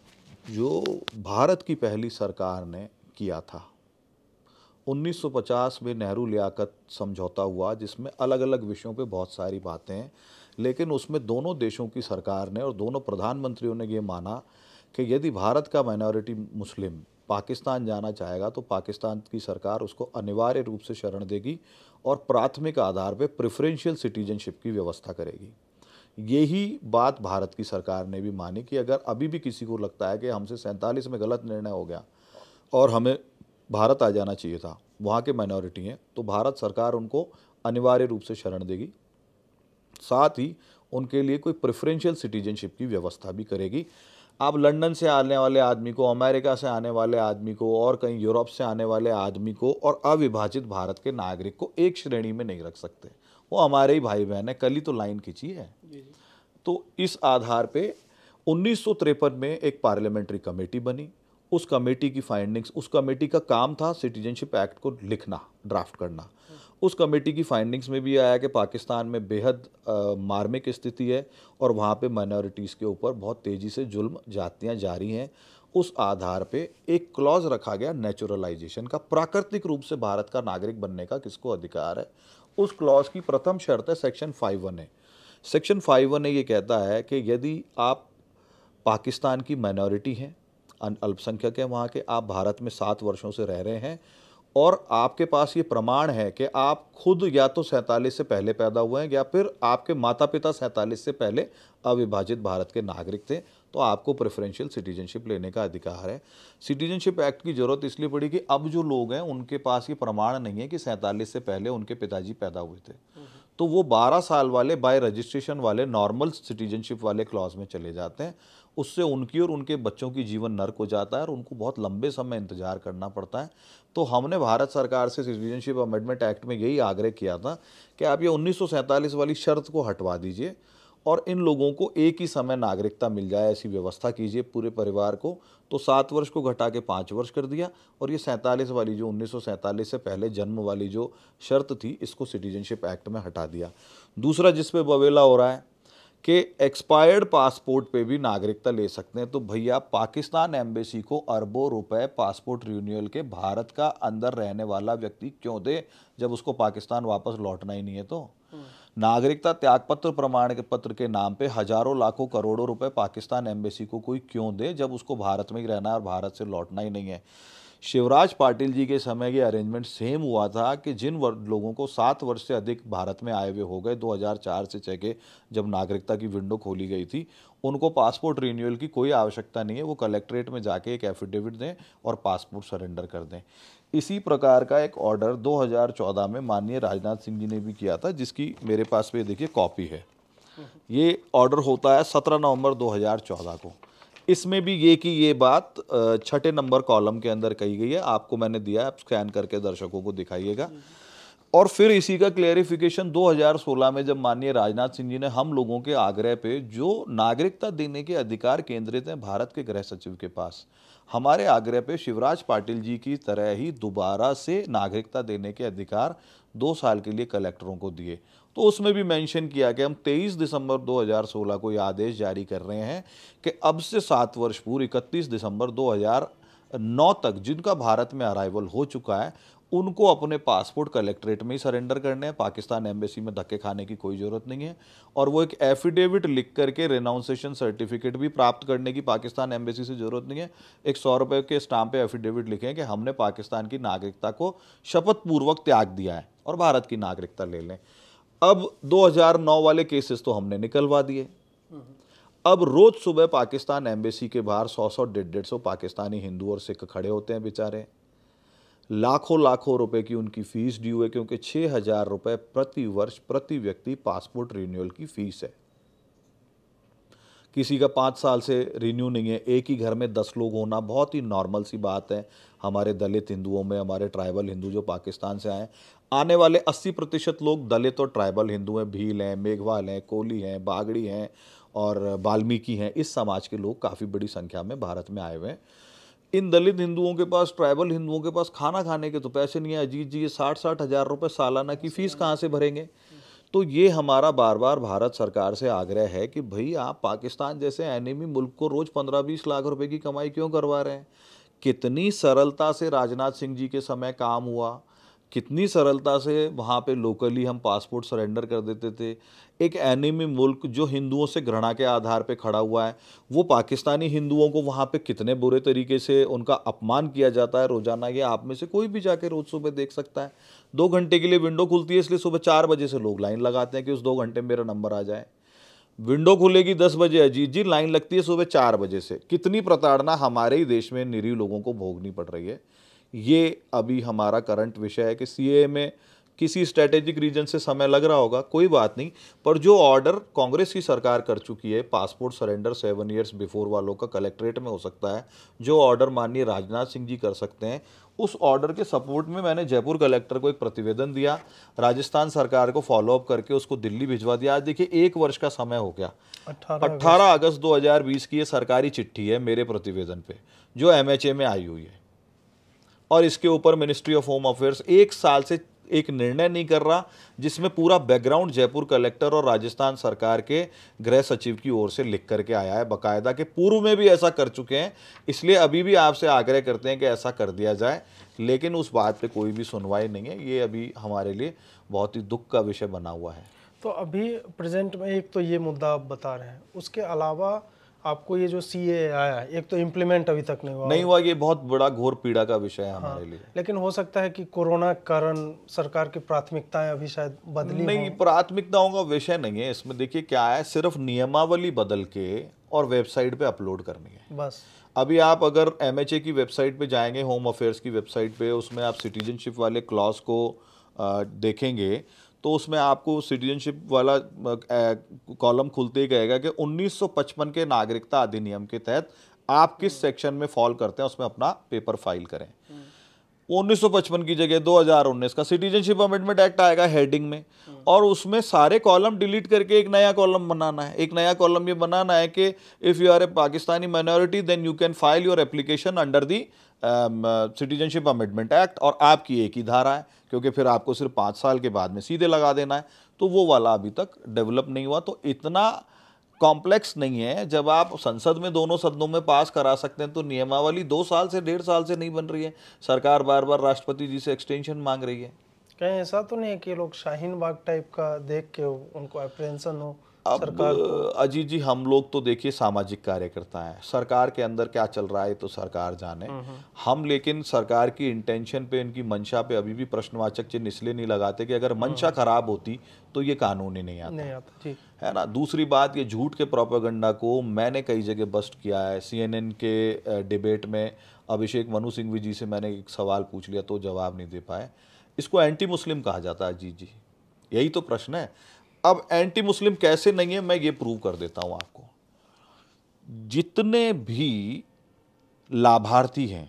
जो भारत की पहली सरकार ने किया था। 1950 में नेहरू लियाकत समझौता हुआ, जिसमें अलग अलग विषयों पे बहुत सारी बातें हैं, लेकिन उसमें दोनों देशों की सरकार ने और दोनों प्रधानमंत्रियों ने ये माना कि यदि भारत का माइनॉरिटी मुस्लिम पाकिस्तान जाना चाहेगा तो पाकिस्तान की सरकार उसको अनिवार्य रूप से शरण देगी और प्राथमिक आधार पे प्रेफरेंशियल सिटीजनशिप की व्यवस्था करेगी। यही बात भारत की सरकार ने भी मानी कि अगर अभी भी किसी को लगता है कि हमसे 47 में गलत निर्णय हो गया और हमें भारत आ जाना चाहिए था, वहाँ के माइनॉरिटी हैं, तो भारत सरकार उनको अनिवार्य रूप से शरण देगी, साथ ही उनके लिए कोई प्रेफरेंशियल सिटीजनशिप की व्यवस्था भी करेगी। आप लंदन से आने वाले आदमी को, अमेरिका से आने वाले आदमी को और कहीं यूरोप से आने वाले आदमी को और अविभाजित भारत के नागरिक को एक श्रेणी में नहीं रख सकते, वो हमारे ही भाई बहन है, कल ही तो लाइन खींची है। तो इस आधार पे 1953 में एक पार्लियामेंट्री कमेटी बनी। उस कमेटी की फाइंडिंग्स, उस कमेटी का काम था सिटीजनशिप एक्ट को लिखना, ड्राफ्ट करना। उस कमेटी की फाइंडिंग्स में भी आया कि पाकिस्तान में बेहद मार्मिक स्थिति है और वहाँ पे माइनॉरिटीज़ के ऊपर बहुत तेज़ी से जुल्म जातियाँ जारी हैं। उस आधार पे एक क्लॉज रखा गया नेचुरलाइजेशन का, प्राकृतिक रूप से भारत का नागरिक बनने का किसको अधिकार है। उस क्लॉज की प्रथम शर्त है सेक्शन 5(1)(a). सेक्शन 5(1)(a) ये कहता है कि यदि आप पाकिस्तान की माइनॉरिटी हैं, अल्पसंख्यक हैं वहाँ के, आप भारत में 7 वर्षों से रह रहे हैं और आपके पास ये प्रमाण है कि आप खुद या तो 47 से पहले पैदा हुए हैं या फिर आपके माता पिता 47 से पहले अविभाजित भारत के नागरिक थे, तो आपको प्रेफरेंशियल सिटीजनशिप लेने का अधिकार है। सिटीजनशिप एक्ट की ज़रूरत इसलिए पड़ी कि अब जो लोग हैं उनके पास ये प्रमाण नहीं है कि 47 से पहले उनके पिताजी पैदा हुए थे, तो वो 12 साल वाले बाय रजिस्ट्रेशन वाले नॉर्मल सिटीजनशिप वाले क्लॉज में चले जाते हैं। उससे उनकी और उनके बच्चों की जीवन नर्क हो जाता है और उनको बहुत लंबे समय इंतजार करना पड़ता है। तो हमने भारत सरकार से सिटीजनशिप अमेंडमेंट एक्ट में यही आग्रह किया था कि आप ये 1947 वाली शर्त को हटवा दीजिए और इन लोगों को एक ही समय नागरिकता मिल जाए, ऐसी व्यवस्था कीजिए पूरे परिवार को। तो 7 वर्ष को घटा के 5 वर्ष कर दिया और ये 47 वाली जो 1947 से पहले जन्म वाली जो शर्त थी, इसको सिटीजनशिप एक्ट में हटा दिया। दूसरा जिस पे बवेला हो रहा है कि एक्सपायर्ड पासपोर्ट पे भी नागरिकता ले सकते हैं, तो भैया पाकिस्तान एम्बेसी को अरबों रुपए पासपोर्ट रिन्यूअल के भारत का अंदर रहने वाला व्यक्ति क्यों दे जब उसको पाकिस्तान वापस लौटना ही नहीं है। तो नागरिकता त्यागपत्र प्रमाण के पत्र के नाम पे हजारों लाखों करोड़ों रुपए पाकिस्तान एम्बेसी को कोई क्यों दे जब उसको भारत में ही रहना है और भारत से लौटना ही नहीं है। शिवराज पाटिल जी के समय ये अरेंजमेंट सेम हुआ था कि जिन लोगों को 7 वर्ष से अधिक भारत में आए हुए हो गए 2004 से 6 के जब नागरिकता की विंडो खोली गई थी, उनको पासपोर्ट रिन्यूअल की कोई आवश्यकता नहीं है, वो कलेक्ट्रेट में जाके एक एफिडेविट दें और पासपोर्ट सरेंडर कर दें। इसी प्रकार का एक ऑर्डर 2014 में माननीय राजनाथ सिंह जी ने भी किया था, जिसकी मेरे पास पे देखिए कॉपी है। ये ऑर्डर होता है 17 नवंबर 2014 को। इसमें भी ये बात 6 नंबर कॉलम के अंदर कही गई है, आपको मैंने दिया है, आप स्कैन करके दर्शकों को दिखाइएगा। और फिर इसी का क्लेरिफिकेशन 2016 में जब माननीय राजनाथ सिंह जी ने हम लोगों के आग्रह पे, जो नागरिकता देने के अधिकार केंद्रित हैं भारत के गृह सचिव के पास, हमारे आग्रह पे शिवराज पाटिल जी की तरह ही दोबारा से नागरिकता देने के अधिकार 2 साल के लिए कलेक्टरों को दिए। तो उसमें भी मेंशन किया कि हम 23 दिसंबर 2016 को ये आदेश जारी कर रहे हैं कि अब से 7 वर्ष पूर्व 31 दिसंबर 2009 तक जिनका भारत में अराइवल हो चुका है, उनको अपने पासपोर्ट कलेक्ट्रेट में ही सरेंडर करने हैं, पाकिस्तान एम्बेसी में धक्के खाने की कोई ज़रूरत नहीं है। और वो एक एफिडेविट लिख करके रेनाउंसेशन सर्टिफिकेट भी प्राप्त करने की पाकिस्तान एम्बेसी से ज़रूरत नहीं है। एक 100 रुपये के स्टाम्प पे एफिडेविट लिखें कि हमने पाकिस्तान की नागरिकता को शपथपूर्वक त्याग दिया है और भारत की नागरिकता ले लें। अब 2009 वाले केसेस तो हमने निकलवा दिए। अब रोज सुबह पाकिस्तान एम्बेसी के बाहर 100-100, 150-150 पाकिस्तानी हिंदू और सिख खड़े होते हैं बेचारे। लाखों लाखों रुपए की उनकी फीस ड्यू है, क्योंकि 6,000 रुपए प्रति वर्ष प्रति व्यक्ति पासपोर्ट रिन्यूअल की फीस है। किसी का 5 साल से रिन्यू नहीं है। एक ही घर में 10 लोग होना बहुत ही नॉर्मल सी बात है हमारे दलित हिंदुओं में। हमारे ट्राइबल हिंदू जो पाकिस्तान से आए, आने वाले 80% लोग दलित और ट्राइबल हिंदू हैं। भील हैं, मेघवाल हैं, कोली हैं, बागड़ी हैं और वाल्मीकि हैं। इस समाज के लोग काफ़ी बड़ी संख्या में भारत में आए हुए हैं। इन दलित हिंदुओं के पास, ट्राइबल हिंदुओं के पास खाना खाने के तो पैसे नहीं है। अजीत जी, ये 60-60 हज़ार रुपये सालाना की फ़ीस कहाँ से भरेंगे? तो ये हमारा बार बार भारत सरकार से आग्रह है कि भाई आप पाकिस्तान जैसे एनिमी मुल्क को रोज़ 15-20 लाख रुपए की कमाई क्यों करवा रहे हैं? कितनी सरलता से राजनाथ सिंह जी के समय काम हुआ, कितनी सरलता से वहाँ पे लोकली हम पासपोर्ट सरेंडर कर देते थे। एक एनिमी मुल्क जो हिंदुओं से घृणा के आधार पे खड़ा हुआ है, वो पाकिस्तानी हिंदुओं को वहाँ पे कितने बुरे तरीके से उनका अपमान किया जाता है रोज़ाना। ये आप में से कोई भी जाके रोज़ सुबह देख सकता है। 2 घंटे के लिए विंडो खुलती है, इसलिए सुबह 4 बजे से लोग लाइन लगाते हैं कि उस 2 घंटे में मेरा नंबर आ जाए। विंडो खुलेगी 10 बजे, अजीत जी लाइन लगती है सुबह 4 बजे से। कितनी प्रताड़ना हमारे ही देश में निरीह लोगों को भोगनी पड़ रही है। ये अभी हमारा करंट विषय है कि सीए में किसी स्ट्रेटेजिक रीजन से समय लग रहा होगा, कोई बात नहीं, पर जो ऑर्डर कांग्रेस की सरकार कर चुकी है पासपोर्ट सरेंडर 7 ईयर्स बिफोर वालों का कलेक्ट्रेट में हो सकता है, जो ऑर्डर माननीय राजनाथ सिंह जी कर सकते हैं, उस ऑर्डर के सपोर्ट में मैंने जयपुर कलेक्टर को एक प्रतिवेदन दिया। राजस्थान सरकार को फॉलोअप करके उसको दिल्ली भिजवा दिया। आज देखिए 1 वर्ष का समय हो गया। 18 अगस्त 2020 की ये सरकारी चिट्ठी है मेरे प्रतिवेदन पे, जो एमएचए में आई हुई है, और इसके ऊपर मिनिस्ट्री ऑफ होम अफेयर्स 1 साल से एक निर्णय नहीं कर रहा, जिसमें पूरा बैकग्राउंड जयपुर कलेक्टर और राजस्थान सरकार के गृह सचिव की ओर से लिख करके आया है बाकायदा, कि पूर्व में भी ऐसा कर चुके हैं। इसलिए अभी भी आपसे आग्रह करते हैं कि ऐसा कर दिया जाए, लेकिन उस बात पे कोई भी सुनवाई नहीं है। ये अभी हमारे लिए बहुत ही दुख का विषय बना हुआ है।
तो अभी प्रेजेंट में एक तो ये मुद्दा आप बता रहे हैं, उसके अलावा आपको ये जो सीए आया है, एक तो इम्प्लीमेंट अभी तक नहीं हुआ।
ये बहुत बड़ा घोर पीड़ा का विषय है हमारे लिए।
लेकिन हो सकता है कि कोरोना के कारण सरकार की प्राथमिकताएं अभी शायद बदली
नहीं, प्राथमिकताओं का विषय नहीं है इसमें। देखिए क्या है, सिर्फ नियमावली बदल के और वेबसाइट पे अपलोड करनी है
बस।
अभी आप अगर एमएचए की वेबसाइट पे जाएंगे, होम अफेयर्स की वेबसाइट पे, उसमें आप सिटीजनशिप वाले क्लॉज को देखेंगे तो उसमें आपको सिटीजनशिप वाला कॉलम खुलते ही कहेगा कि 1955 के नागरिकता अधिनियम के तहत आप किस सेक्शन में फॉल करते हैं, उसमें अपना पेपर फाइल करें। 1955 की जगह 2019 का सिटीजनशिप अमेंडमेंट एक्ट आएगा हेडिंग में, और उसमें सारे कॉलम डिलीट करके एक नया कॉलम बनाना है। एक नया कॉलम ये बनाना है कि if you are a Pakistani minority then you can file your application under the citizenship amendment act, और आपकी एक ही धारा है, क्योंकि फिर आपको सिर्फ 5 साल के बाद में सीधे लगा देना है। तो वो वाला अभी तक डेवलप नहीं हुआ। तो इतना कॉम्प्लेक्स नहीं है। जब आप संसद में दोनों सदनों में पास करा सकते हैं, तो नियमावली 2 साल से 1.5 साल से नहीं बन रही है। सरकार बार बार राष्ट्रपति जी से एक्सटेंशन मांग रही है।
कहीं ऐसा तो नहीं है कि लोग शाहीन बाग टाइप का देख के उनको अप्रेंशन हो?
अब अजीत जी, हम लोग तो देखिए सामाजिक कार्यकर्ता हैं, सरकार के अंदर क्या चल रहा है तो सरकार जाने। हम लेकिन सरकार की इंटेंशन पे, इनकी मंशा पे अभी भी प्रश्नवाचक चिन्ह इसलिए नहीं लगाते कि अगर मंशा खराब होती तो ये कानून ही नहीं आता
जी।
है ना। दूसरी बात, ये झूठ के प्रोपेगेंडा को मैंने कई जगह बस्ट किया है। CNN के डिबेट में अभिषेक मनु सिंघवी जी से मैंने एक सवाल पूछ लिया तो जवाब नहीं दे पाए। इसको एंटी मुस्लिम कहा जाता है अजीत जी, यही तो प्रश्न है। अब एंटी मुस्लिम कैसे नहीं है, मैं ये प्रूव कर देता हूं आपको। जितने भी लाभार्थी हैं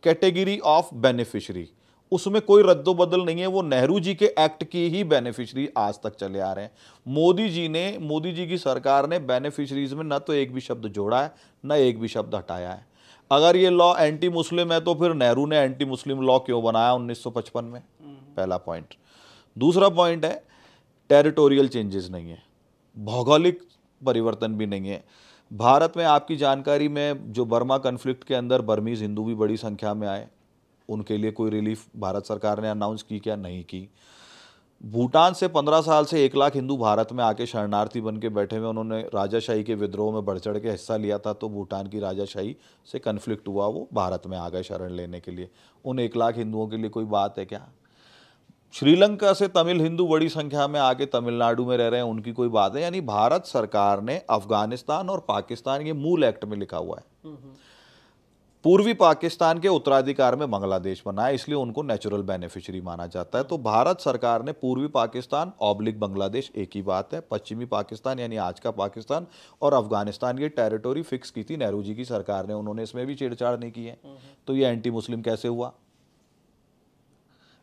कैटेगरी ऑफ बेनिफिशियरी, उसमें कोई रद्दोबदल नहीं है। वो नेहरू जी के एक्ट की ही बेनिफिशियरी आज तक चले आ रहे हैं। मोदी जी की सरकार ने बेनिफिशरीज में न तो एक भी शब्द जोड़ा है, न एक भी शब्द हटाया है। अगर ये लॉ एंटी मुस्लिम है तो फिर नेहरू ने एंटी मुस्लिम लॉ क्यों बनाया 1955 में? पहला पॉइंट। दूसरा पॉइंट है, टेरिटोरियल चेंजेस नहीं है, भौगोलिक परिवर्तन भी नहीं है। भारत में आपकी जानकारी में जो बर्मा कन्फ्लिक्ट के अंदर बर्मीज हिंदू भी बड़ी संख्या में आए, उनके लिए कोई रिलीफ भारत सरकार ने अनाउंस की क्या? नहीं की। भूटान से 15 साल से 1 लाख हिंदू भारत में आके शरणार्थी बन के बैठे हुए, उन्होंने राजाशाही के विद्रोह में बढ़ चढ़ के हिस्सा लिया था, तो भूटान की राजाशाही से कन्फ्लिक्ट हुआ, वो भारत में आ गए शरण लेने के लिए। उन 1 लाख हिंदुओं के लिए कोई बात है क्या? श्रीलंका से तमिल हिंदू बड़ी संख्या में आके तमिलनाडु में रह रहे हैं, उनकी कोई बात है। यानी भारत सरकार ने अफगानिस्तान और पाकिस्तान, ये मूल एक्ट में लिखा हुआ है, पूर्वी पाकिस्तान के उत्तराधिकार में बांग्लादेश बना है, इसलिए उनको नेचुरल बेनिफिशियरी माना जाता है। तो भारत सरकार ने पूर्वी पाकिस्तान ऑब्लिक बांग्लादेश, एक ही बात है, पश्चिमी पाकिस्तान यानी आज का पाकिस्तान और अफगानिस्तान की टेरिटोरी फिक्स की थी नेहरू जी की सरकार ने, उन्होंने इसमें भी छेड़छाड़ नहीं की है। तो ये एंटी मुस्लिम कैसे हुआ,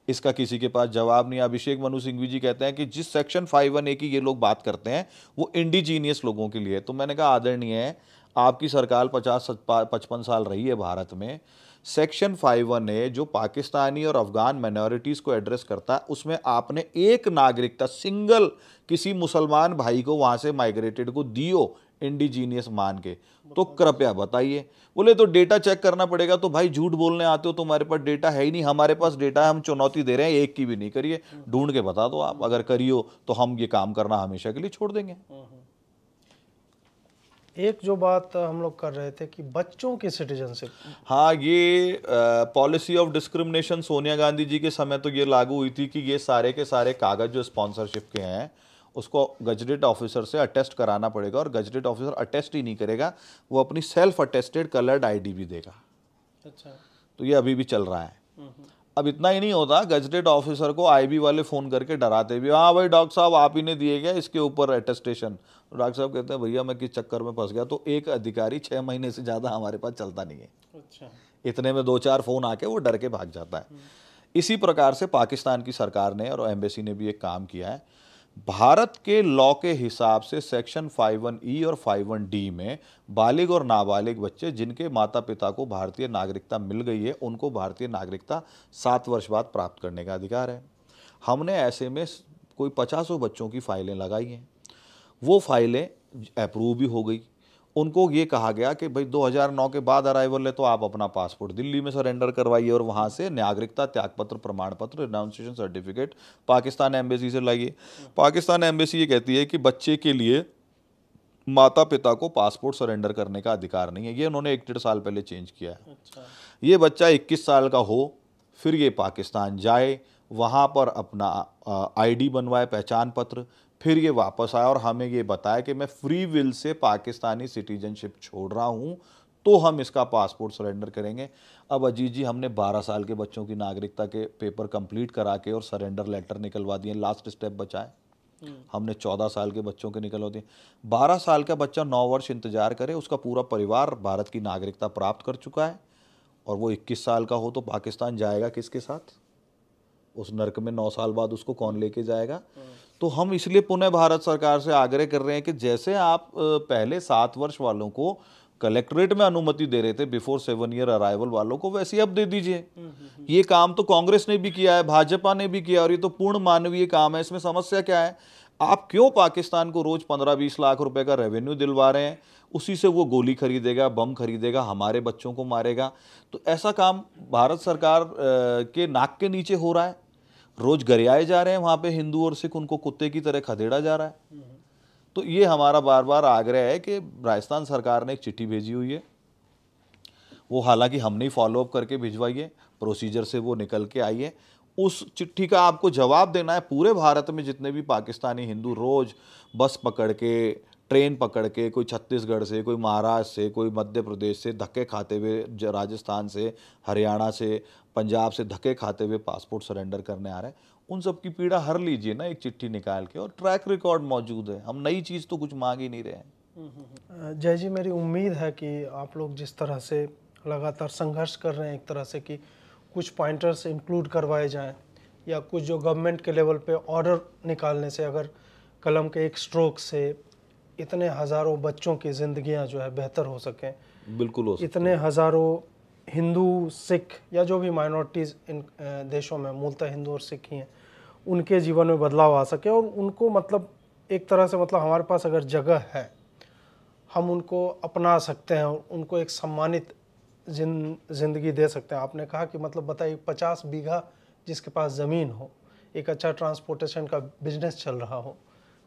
इसका किसी के पास जवाब नहीं। अभिषेक मनु सिंघवी जी कहते हैं कि जिस सेक्शन 51A की ये लोग बात करते हैं वो इंडिजीनियस लोगों के लिए। तो मैंने कहा आदरणीय है, आपकी सरकार 50-55 साल रही है भारत में, सेक्शन 51A जो पाकिस्तानी और अफगान माइनॉरिटीज़ को एड्रेस करता है, उसमें आपने एक नागरिकता सिंगल किसी मुसलमान भाई को वहाँ से माइग्रेटेड को दियो इंडिजीनियस मान के, तो कृपया बताइए। बोले तो डेटा चेक करना पड़ेगा। तो भाई झूठ बोलने आते हो, तुम्हारे पास डेटा है ही नहीं, हमारे पास डेटा है, हम चुनौती दे रहे हैं, एक की भी नहीं करिए, ढूंढ के बता दो आप, अगर करियो तो हम ये काम करना हमेशा के लिए छोड़ देंगे।
एक जो बात हम लोग कर रहे थे कि बच्चों की सिटीजनशिप,
हाँ, ये policy of discrimination Sonia Gandhi ji के समय तो ये लागू हुई थी कि ये सारे के सारे कागज जो स्पॉन्सरशिप के हैं उसको गजटेड ऑफिसर से अटेस्ट कराना पड़ेगा, और गजटेड ऑफिसर अटेस्ट ही नहीं करेगा, वो अपनी सेल्फ अटेस्टेड कलर्ड आईडी भी देगा।
अच्छा,
तो ये अभी भी चल रहा है। अब इतना ही नहीं होता, गजटेड ऑफिसर को आईबी वाले फ़ोन करके डराते भी, हाँ भाई डॉक्टर साहब आप ही ने दिए गया इसके ऊपर अटेस्टेशन। तो डॉक्टर साहब कहते हैं भैया मैं किस चक्कर में फंस गया। तो एक अधिकारी 6 महीने से ज़्यादा हमारे पास चलता नहीं है।
अच्छा,
इतने में 2-4 फ़ोन आके वो डर के भाग जाता है। इसी प्रकार से पाकिस्तान की सरकार ने और एम्बेसी ने भी एक काम किया है। भारत के लॉ के हिसाब से सेक्शन 51E और 51D में बालिग और नाबालिग बच्चे जिनके माता पिता को भारतीय नागरिकता मिल गई है, उनको भारतीय नागरिकता 7 वर्ष बाद प्राप्त करने का अधिकार है। हमने ऐसे में कोई 50 बच्चों की फाइलें लगाई हैं, वो फाइलें अप्रूव भी हो गई। उनको ये कहा गया कि भाई 2009 के बाद अराइवल है तो आप अपना पासपोर्ट दिल्ली में सरेंडर करवाइए और वहाँ से नागरिकता त्यागपत्र प्रमाण पत्र रिनाउंसिएशन सर्टिफिकेट पाकिस्तान एम्बेसी से लाइए। पाकिस्तान एम्बेसी ये कहती है कि बच्चे के लिए माता पिता को पासपोर्ट सरेंडर करने का अधिकार नहीं है। ये उन्होंने 1-1.5 साल पहले चेंज किया है।
अच्छा,
ये बच्चा 21 साल का हो, फिर ये पाकिस्तान जाए, वहाँ पर अपना आईडी बनवाए, पहचान पत्र, फिर ये वापस आया और हमें ये बताया कि मैं free will say Pakistani citizenship छोड़ रहा हूँ, तो हम इसका पासपोर्ट सरेंडर करेंगे। अब अजीत जी, हमने 12 साल के बच्चों की नागरिकता के पेपर कंप्लीट करा के और सरेंडर लेटर निकलवा दिए, लास्ट स्टेप बचा है। हमने 14 साल के बच्चों के निकलवा दिए। 12 साल का बच्चा 9 वर्ष इंतजार करे, उसका पूरा परिवार भारत की नागरिकता प्राप्त कर चुका है, और वो 21 साल का हो तो पाकिस्तान जाएगा किसके साथ? उस नर्क में 9 साल बाद उसको कौन लेके जाएगा? तो हम इसलिए पुनः भारत सरकार से आग्रह कर रहे हैं कि जैसे आप पहले 7 वर्ष वालों को कलेक्ट्रेट में अनुमति दे रहे थे बिफोर 7 ईयर अराइवल वालों को, वैसे ही अब दे दीजिए। ये काम तो कांग्रेस ने भी किया है, भाजपा ने भी किया, और ये तो पूर्ण मानवीय काम है। इसमें समस्या क्या है? आप क्यों पाकिस्तान को रोज 15-20 लाख रुपए का रेवेन्यू दिलवा रहे हैं? उसी से वो गोली खरीदेगा, बम खरीदेगा, हमारे बच्चों को मारेगा। तो ऐसा काम भारत सरकार के नाक के नीचे हो रहा है। रोज गरियाए जा रहे हैं वहाँ पे हिंदू और सिख, उनको कुत्ते की तरह खदेड़ा जा रहा है। तो ये हमारा बार बार आग्रह है कि राजस्थान सरकार ने एक चिट्ठी भेजी हुई है, वो हालांकि हमने ही फॉलोअप करके भिजवाई है, प्रोसीजर से वो निकल के आई है। उस चिट्ठी का आपको जवाब देना है। पूरे भारत में जितने भी पाकिस्तानी हिंदू रोज बस पकड़ के, ट्रेन पकड़ के, कोई छत्तीसगढ़ से, कोई महाराष्ट्र से, कोई मध्य प्रदेश से धक्के खाते हुए, राजस्थान से, हरियाणा से, पंजाब से धक्के खाते हुए पासपोर्ट सरेंडर करने आ रहे हैं, उन सब की पीड़ा हर लीजिए ना एक चिट्ठी निकाल के, और ट्रैक रिकॉर्ड मौजूद है। हम नई चीज़ तो कुछ मांग ही नहीं रहे हैं।
जय जी, मेरी उम्मीद है कि आप लोग जिस तरह से लगातार संघर्ष कर रहे हैं एक तरह से कि कुछ पॉइंटर्स इंक्लूड करवाए जाएं, या कुछ जो गवर्नमेंट के लेवल पे ऑर्डर निकालने से अगर कलम के एक स्ट्रोक से इतने हज़ारों बच्चों की ज़िंदगियां जो है बेहतर हो सकें,
बिल्कुल हो सकता है।
इतने हज़ारों हिंदू, सिख या जो भी माइनॉरिटीज़ इन देशों में मूलतः हिंदू और सिख ही हैं, उनके जीवन में बदलाव आ सके, और उनको मतलब एक तरह से मतलब हमारे पास अगर जगह है, हम उनको अपना सकते हैं, उनको एक सम्मानित ज़िंदगी दे सकते हैं। आपने कहा कि मतलब बताइए 50 बीघा जिसके पास ज़मीन हो, एक अच्छा ट्रांसपोर्टेशन का बिजनेस चल रहा हो,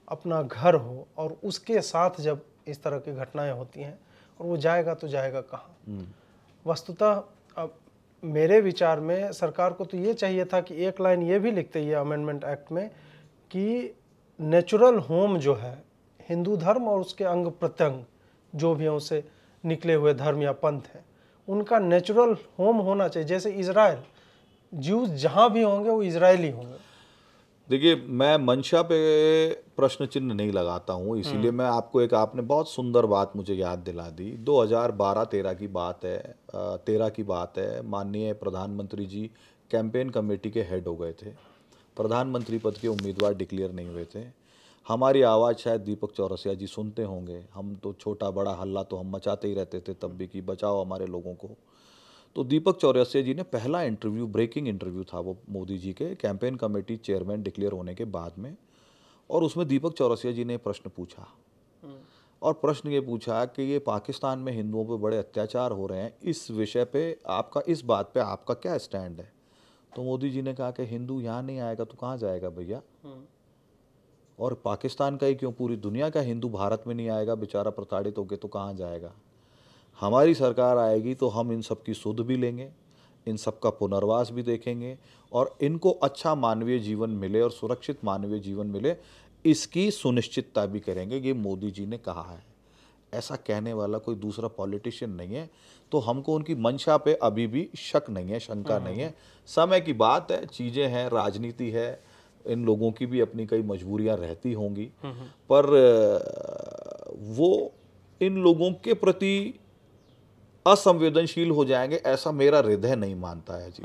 अपना घर हो, और उसके साथ जब इस तरह की घटनाएं होती हैं और वो जाएगा तो जाएगा कहाँ? वस्तुतः अब मेरे विचार में सरकार को तो ये चाहिए था कि एक लाइन ये भी लिखते ये अमेंडमेंट एक्ट में कि नेचुरल होम जो है हिंदू धर्म और उसके अंग प्रत्यंग जो भी हैं उससे निकले हुए धर्म या पंथ हैं उनका नेचुरल होम होना चाहिए। जैसे इजराइल, ज्यूज जहाँ भी होंगे वो इजरायली होंगे।
देखिए, मैं मंशा पे प्रश्न चिन्ह नहीं लगाता हूँ, इसीलिए मैं आपको एक, आपने बहुत सुंदर बात मुझे याद दिला दी। 2012-13 की बात है, 13 की बात है। माननीय प्रधानमंत्री जी कैंपेन कमेटी के हेड हो गए थे, प्रधानमंत्री पद के उम्मीदवार डिक्लेयर नहीं हुए थे। हमारी आवाज़ शायद दीपक चौरसिया जी सुनते होंगे, हम तो छोटा बड़ा हल्ला तो हम मचाते ही रहते थे तब भी कि बचाओ हमारे लोगों को। तो दीपक चौरसिया जी ने पहला इंटरव्यू, ब्रेकिंग इंटरव्यू था वो मोदी जी के कैंपेन कमेटी चेयरमैन डिक्लेयर होने के बाद में, और उसमें दीपक चौरसिया जी ने प्रश्न पूछा, और प्रश्न ये पूछा कि ये पाकिस्तान में हिंदुओं पे बड़े अत्याचार हो रहे हैं, इस विषय पे आपका, इस बात पे आपका क्या स्टैंड है। तो मोदी जी ने कहा कि हिंदू यहाँ नहीं आएगा तो कहाँ जाएगा भैया, और पाकिस्तान का ही क्यों, पूरी दुनिया का हिंदू भारत में नहीं आएगा, बेचारा प्रताड़ित होकर तो कहाँ जाएगा। हमारी सरकार आएगी तो हम इन सब की सुध भी लेंगे, इन सब का पुनर्वास भी देखेंगे, और इनको अच्छा मानवीय जीवन मिले और सुरक्षित मानवीय जीवन मिले, इसकी सुनिश्चितता भी करेंगे। ये मोदी जी ने कहा है, ऐसा कहने वाला कोई दूसरा पॉलिटिशियन नहीं है। तो हमको उनकी मंशा पे अभी भी शक नहीं है, शंका नहीं है। समय की बात है, चीज़ें हैं, राजनीति है, इन लोगों की भी अपनी कई मजबूरियां रहती होंगी, पर वो इन लोगों के प्रति असंवेदनशील हो जाएंगे ऐसा मेरा हृदय नहीं मानता है जी।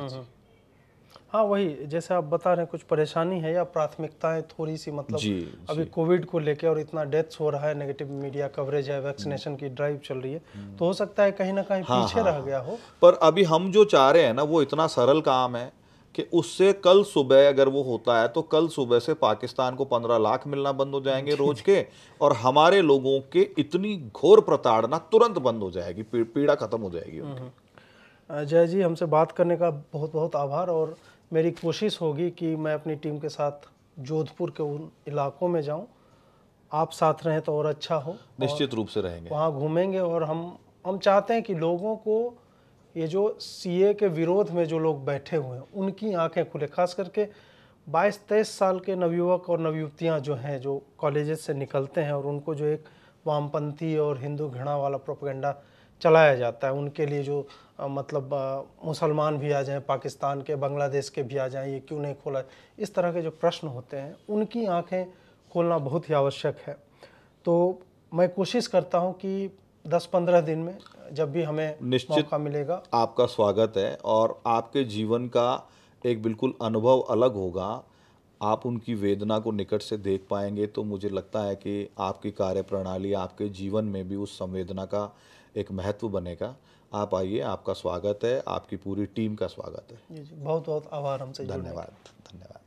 हाँ, वही जैसे आप बता रहे हैं, कुछ परेशानी है या प्राथमिकताएं थोड़ी सी, मतलब
जी,
अभी कोविड को लेके और इतना डेथ्स हो रहा है, नेगेटिव मीडिया कवरेज है, वैक्सीनेशन की ड्राइव चल रही है, तो हो सकता है कहीं ना कहीं पीछे रह गया हो।
पर अभी हम जो चाह रहे हैं ना वो इतना सरल काम है कि उससे कल सुबह अगर वो होता है तो कल सुबह से पाकिस्तान को 15 लाख मिलना बंद हो जाएंगे रोज के, और हमारे लोगों के इतनी घोर प्रताड़ना तुरंत बंद हो जाएगी, पीड़ा खत्म हो जाएगी उनकी।
जय जी, हमसे बात करने का बहुत बहुत आभार, और मेरी कोशिश होगी कि मैं अपनी टीम के साथ जोधपुर के उन इलाकों में जाऊं, आप साथ रहें तो और अच्छा हो।
निश्चित रूप से रहेंगे,
वहाँ घूमेंगे, और हम चाहते हैं कि लोगों को ये जो सीए के विरोध में जो लोग बैठे हुए हैं उनकी आंखें खुले, खास करके 22-23 साल के नवयुवक और नवयुवतियां जो हैं, जो कॉलेजेस से निकलते हैं और उनको जो एक वामपंथी और हिंदू घृणा वाला प्रोपेगेंडा चलाया जाता है, उनके लिए जो मतलब मुसलमान भी आ जाएं, पाकिस्तान के, बांग्लादेश के भी आ जाएं, ये क्यों नहीं खोला, इस तरह के जो प्रश्न होते हैं उनकी आंखें खोलना बहुत ही आवश्यक है। तो मैं कोशिश करता हूं कि 10-15 दिन में जब भी हमें मौका मिलेगा,
आपका स्वागत है, और आपके जीवन का एक बिल्कुल अनुभव अलग होगा। आप उनकी वेदना को निकट से देख पाएंगे तो मुझे लगता है कि आपकी कार्यप्रणाली, आपके जीवन में भी उस संवेदना का एक महत्व बनेगा। आप आइए, आपका स्वागत है, आपकी पूरी टीम का स्वागत है।
जी जी, बहुत बहुत आभार हमसे जुड़ने का।
धन्यवाद, धन्यवाद।